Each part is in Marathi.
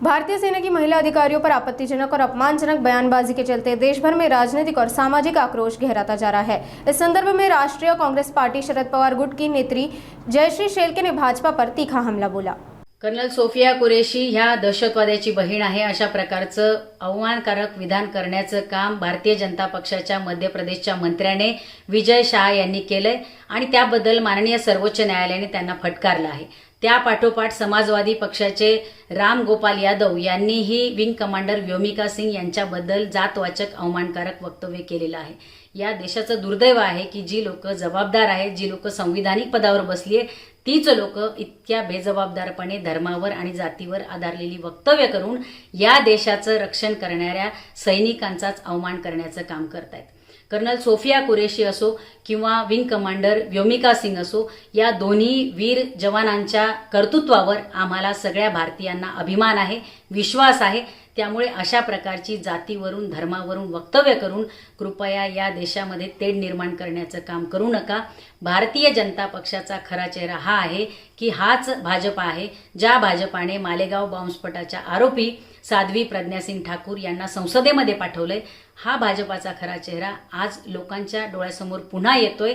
भारतीय सेना की महिला अधिकारियों पर आपत्तिजनक और अपमानजनक बयानबाजी के चलते देश भर में राजनीतिक और सामाजिक आक्रोश गहराता जा रहा है। इस संदर्भ में राष्ट्रीय कांग्रेस पार्टी शरद पवार गुट की नेत्री जयश्री शेलके ने भाजपा पर तीखा हमला बोला। कर्नल सोफिया कुरेशी ह्या दहशतवाद्याची बहीण आहे अशा प्रकारचं अवमानकारक विधान करण्याचं काम भारतीय जनता पक्षाच्या मध्य प्रदेशच्या मंत्र्याने विजय शाह यांनी केलंय आणि त्याबद्दल माननीय सर्वोच्च न्यायालयाने त्यांना फटकारलं आहे। त्या पाठोपाठ समाजवादी पक्षाचे राम गोपाल यादव यांनीही विंग कमांडर व्योमिका सिंग यांच्याबद्दल जातवाचक अवमानकारक वक्तव्य केलेलं आहे। या देशाचं दुर्दैव आहे की जी लोक जबाबदार आहेत, जी लोक संविधानिक पदावर बसली आहे, तीच लोक इतक्या बेजबाबदारपणे धर्मावर आणि जातीवर आधारलेली वक्तव्य करून या देशाचं रक्षण करणाऱ्या सैनिकांचाच अवमान करण्याचं काम करतायत। कर्नल सोफिया कुरेशी असो किंवा विंग कमांडर व्योमिका सिंग असो, या दोन्ही वीर जवानांच्या कर्तृत्वावर आम्हाला सगळ्या भारतीयांना अभिमान आहे, विश्वास आहे। त्यामुळे अशा प्रकारची जातीवरून धर्मावरून वक्तव्य करून कृपया या देशामध्ये तेढ निर्माण करण्याचं काम करू नका। भारतीय जनता पक्षाचा खरा चेहरा हा आहे की हाच भाजपा आहे, ज्या भाजपाने मालेगाव बॉम्बस्फोटाच्या आरोपी साध्वी प्रज्ञा सिंग ठाकूर यांना संसदेमध्ये पाठवलंय। हा भाजपाचा खरा चेहरा आज लोकांच्या डोळ्यासमोर पुन्हा येतोय।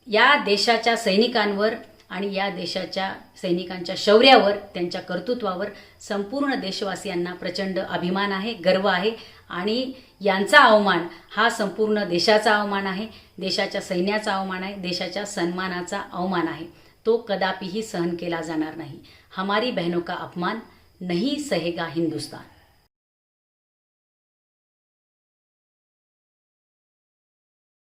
या देशाच्या सैनिकांवर आणि या देशाच्या सैनिकांच्या शौर्यावर, त्यांच्या कर्तृत्वावर संपूर्ण देशवासियांना प्रचंड अभिमान आहे, गर्व आहे आणि यांचा अवमान हा संपूर्ण देशाचा अवमान आहे, देशाच्या सैन्याचा अवमान आहे, देशाच्या सन्मानाचा अवमान आहे। तो कदापिही सहन केला जाणार नाही। हमारी बहनों का अपमान नहीं सहेगा हिंदुस्तान।